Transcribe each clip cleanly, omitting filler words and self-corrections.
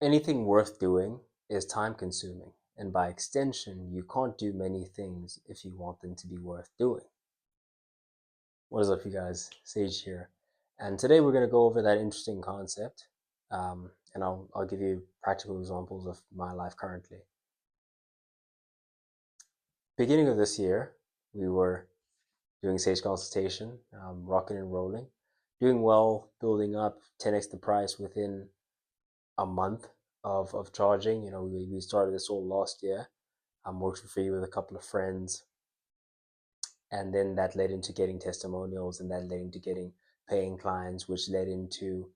Anything worth doing is time consuming, and by extension, you can't do many things if you want them to be worth doing. What is up, you guys? Sage here, and today we're going to go over that interesting concept, and I'll give you practical examples of my life currently. Beginning of this year, we were doing Sage consultation, rocking and rolling, doing well, building up, 10x the price within a month of charging. We started this all last year. Worked for free with a couple of friends, and then that led into getting testimonials, and that led into getting paying clients, which led into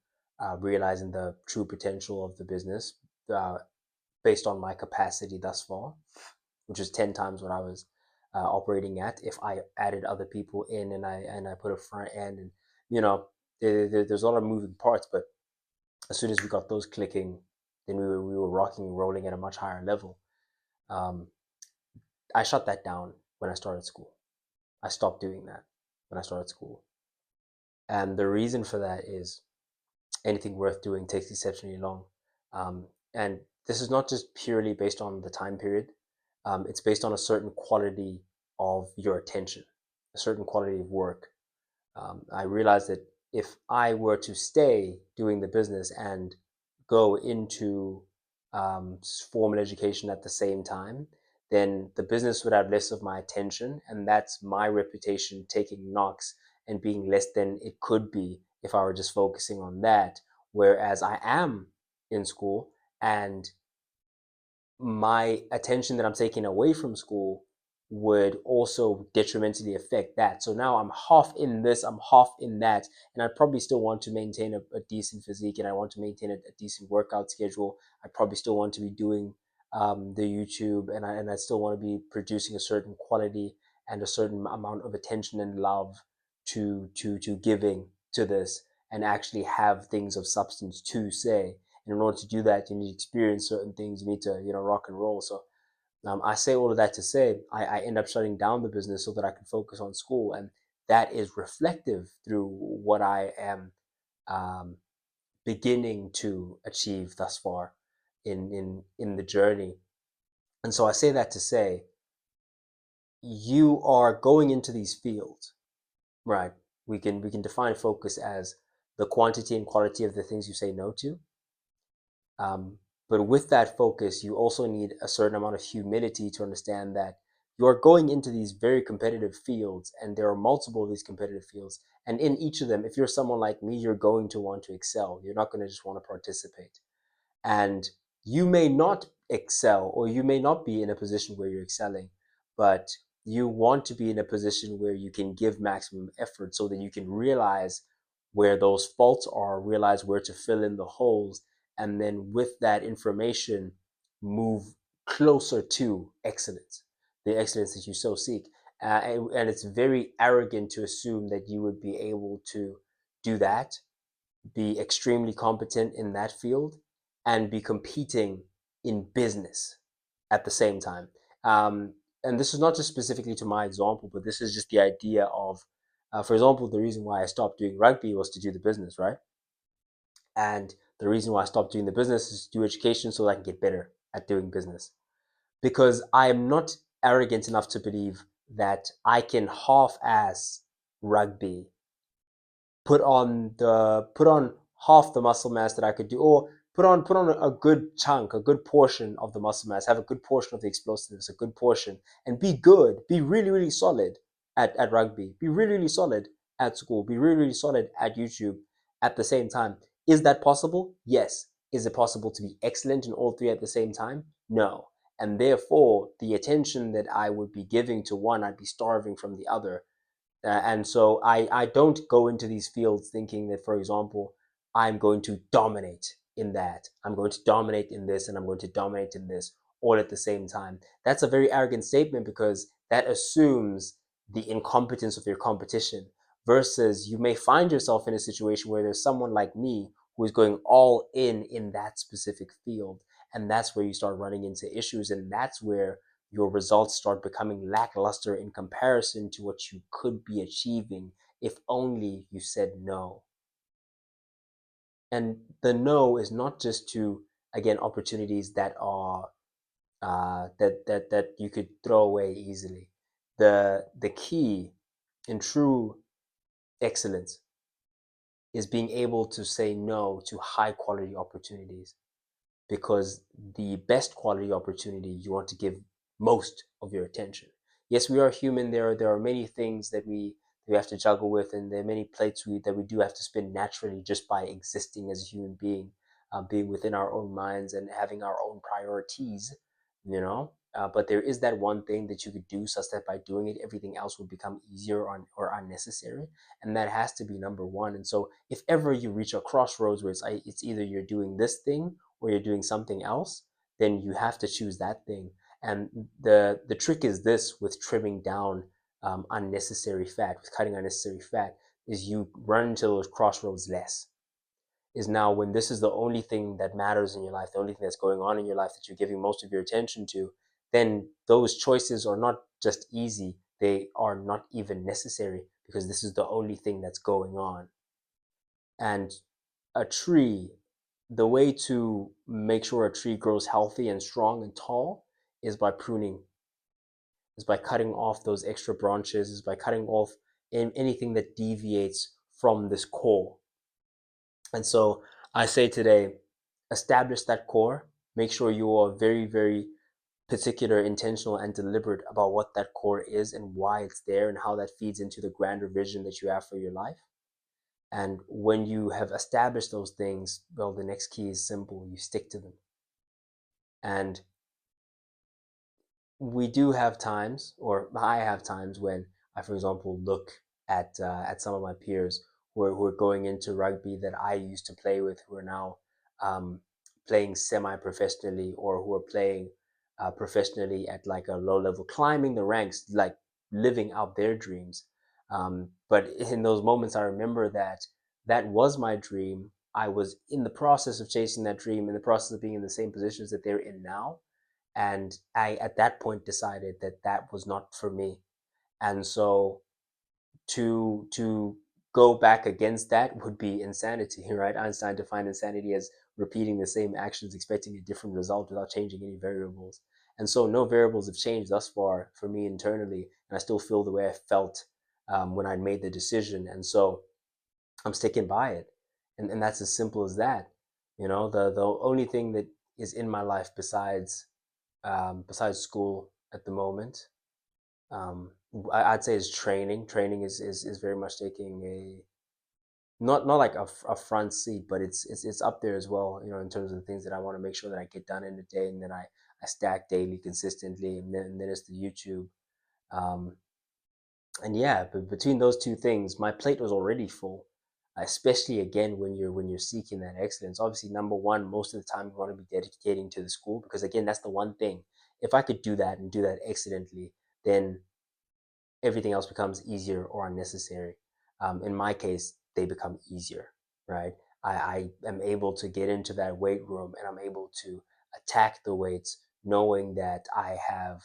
realizing the true potential of the business uh, based on my capacity thus far, which is 10 times what I was operating at if I added other people in and I put a front end. And you know there's a lot of moving parts, but as soon as we got those clicking, then we were rocking and rolling at a much higher level. um, I shut that down when I started school. I stopped doing that when I started school. And the reason for that is anything worth doing takes exceptionally long. And this is not just purely based on the time period, it's based on a certain quality of your attention, a certain quality of work. I realized that if I were to stay doing the business and go into formal education at the same time, then the business would have less of my attention, and that's my reputation taking knocks and being less than it could be if I were just focusing on that. Whereas I am in school, and my attention that I'm taking away from school would also detrimentally affect that. So now I'm half in this, I'm half in that, and I probably still want to maintain a decent physique, and I want to maintain a decent workout schedule. I probably still want to be doing the YouTube, and I still want to be producing a certain quality and a certain amount of attention and love to giving to this, and actually have things of substance to say. And in order to do that, you need to experience certain things. You need to, rock and roll. So I say all of that to say I end up shutting down the business so that I can focus on school, and that is reflective through what I am um, beginning to achieve thus far in the journey. And so I say that to say you are going into these fields, right? We can define focus as the quantity and quality of the things you say no to. Um, but with that focus, you also need a certain amount of humility to understand that you're going into these very competitive fields, and there are multiple of these competitive fields. And in each of them, if you're someone like me, you're going to want to excel. You're not going to just want to participate. And you may not excel, or you may not be in a position where you're excelling, but you want to be in a position where you can give maximum effort so that you can realize where those faults are, realize where to fill in the holes, and then with that information, move closer to excellence, the excellence that you so seek. And it's very arrogant to assume that you would be able to do that, be extremely competent in that field, and be competing in business at the same time. Um, and this is not just specifically to my example, but this is just the idea of, for example, the reason why I stopped doing rugby was to do the business, right? And the reason why I stopped doing the business is to do education so that I can get better at doing business. Because I am not arrogant enough to believe that I can half ass rugby, put on half the muscle mass that I could do, or put on a good chunk, a good portion of the muscle mass, have a good portion of the explosiveness, a good portion, and be good, be really, really solid at rugby, be really, really solid at school, be really, really solid at YouTube at the same time. Is that possible? Yes. Is it possible to be excellent in all three at the same time? No. And therefore, the attention that I would be giving to one, I'd be starving from the other. And so I don't go into these fields thinking that, for example, I'm going to dominate in that. I'm going to dominate in this, and I'm going to dominate in this all at the same time. That's a very arrogant statement, because that assumes the incompetence of your competition, versus you may find yourself in a situation where there's someone like me who is going all in that specific field. And that's where you start running into issues. And that's where your results start becoming lackluster in comparison to what you could be achieving if only you said no. And the no is not just to again, opportunities that are that you could throw away easily. The key in true excellence is being able to say no to high quality opportunities, because the best quality opportunity you want to give most of your attention. Yes, we are human. There are many things that we have to juggle with, and there are many plates that we do have to spin naturally just by existing as a human being, being within our own minds and having our own priorities, you know. But there is that one thing that you could do, such that by doing it, everything else would become easier or unnecessary, and that has to be number one. And so, if ever you reach a crossroads where it's either you're doing this thing or you're doing something else, then you have to choose that thing. And the trick is this with trimming down unnecessary fat, with cutting unnecessary fat, is you run into those crossroads less. Is now when this is the only thing that matters in your life, the only thing that's going on in your life that you're giving most of your attention to, then those choices are not just easy, they are not even necessary, because this is the only thing that's going on. And a tree, the way to make sure a tree grows healthy and strong and tall is by pruning, is by cutting off those extra branches, is by cutting off anything that deviates from this core. And so I say today, establish that core. Make sure you are very, very particular, intentional, and deliberate about what that core is and why it's there and how that feeds into the grander vision that you have for your life. And when you have established those things, well, the next key is simple: you stick to them. And we do have times, or I have times, when I, for example, look at some of my peers who are going into rugby that I used to play with, who are now um, playing semi-professionally, or who are playing professionally at like a low level, climbing the ranks, like living out their dreams. But in those moments, I remember that that was my dream. I was in the process of chasing that dream, in the process of being in the same positions that they're in now, and I at that point decided that that was not for me. And so to go back against that would be insanity, right? Einstein defined insanity as repeating the same actions expecting a different result without changing any variables. And so no variables have changed thus far for me internally, and I still feel the way I felt when I made the decision. And so I'm sticking by it, and that's as simple as that. You know, the only thing that is in my life besides school at the moment, um, I'd say is training. Training is very much taking a not like a front seat, but it's up there as well. You know, in terms of the things that I want to make sure that I get done in a day, and then I stack daily consistently, and then it's the YouTube. Um, and yeah, but between those two things, my plate was already full. Especially again when you're seeking that excellence. Obviously, number one, most of the time you want to be dedicating to the school, because again, that's the one thing. If I could do that and do that excellently, then everything else becomes easier or unnecessary. In my case, they become easier, right? I am able to get into that weight room, and I'm able to attack the weights, knowing that I have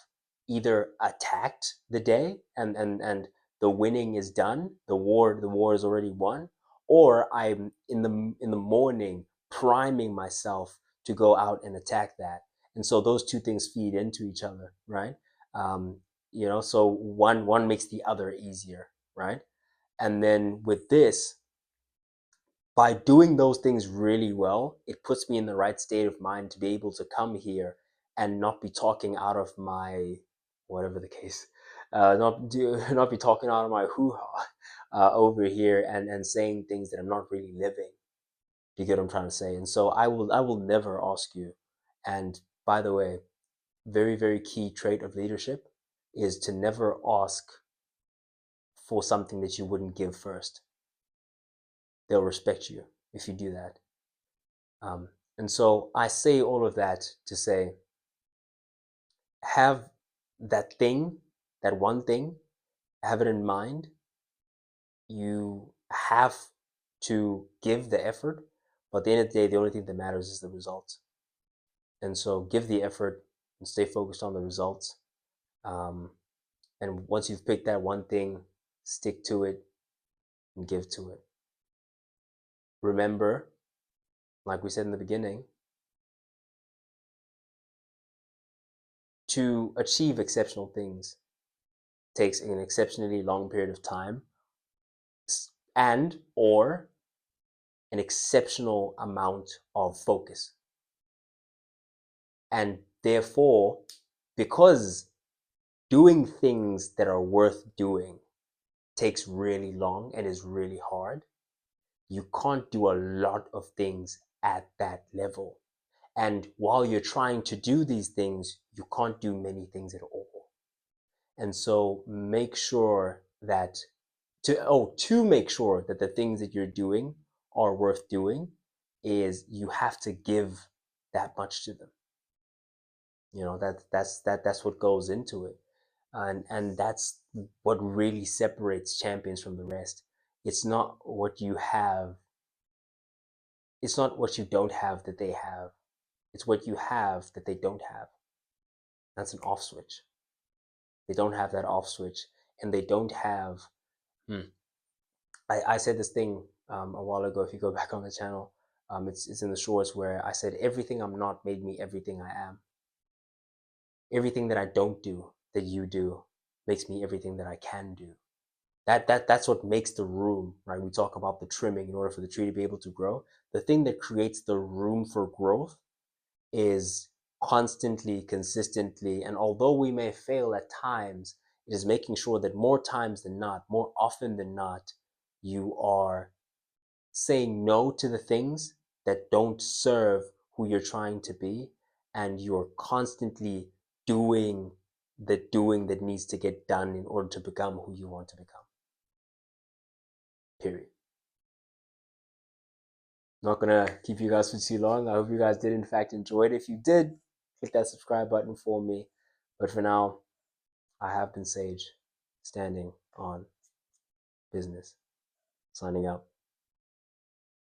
either attacked the day, and the winning is done, the war is already won, or I'm in the morning priming myself to go out and attack that. And so those two things feed into each other, right? Um, so one makes the other easier, right? And then with this, by doing those things really well, it puts me in the right state of mind to be able to come here and not be talking out of my, whatever the case, not be talking out of my hoo-ha over here, and saying things that I'm not really living. You get what I'm trying to say? And so I will never ask you. And by the way, very, very key trait of leadership is to never ask for something that you wouldn't give first. They'll respect you if you do that. Um, and so I say all of that to say, have that thing, that one thing, have it in mind. You have to give the effort, but at the end of the day, the only thing that matters is the results. And so give the effort and stay focused on the results. Um, and once you've picked that one thing, stick to it and give to it. Remember, like we said in the beginning, to achieve exceptional things takes an exceptionally long period of time and or an exceptional amount of focus. And therefore, because doing things that are worth doing takes really long and is really hard, you can't do a lot of things at that level. And while you're trying to do these things, you can't do many things at all. And so make sure that to make sure that the things that you're doing are worth doing is you have to give that much to them. You know, that's what goes into it. And that's what really separates champions from the rest. It's not what you have, it's not what you don't have that they have. It's what you have that they don't have. That's an off switch. They don't have that off switch, and they don't have. I said this thing a while ago. If you go back on the channel, it's in the shorts where I said everything I'm not made me everything I am. Everything that I don't do that you do makes me everything that I can do. That's what makes the room, right? We talk about the trimming in order for the tree to be able to grow. The thing that creates the room for growth is constantly, consistently, and although we may fail at times, it is making sure that more times than not, more often than not, you are saying no to the things that don't serve who you're trying to be, and you're constantly doing the doing that needs to get done in order to become who you want to become. Period. Not gonna keep you guys for too long. I hope you guys did in fact enjoy it. If you did, click that subscribe button for me. But for now, I have been Sage, standing on business. Signing out.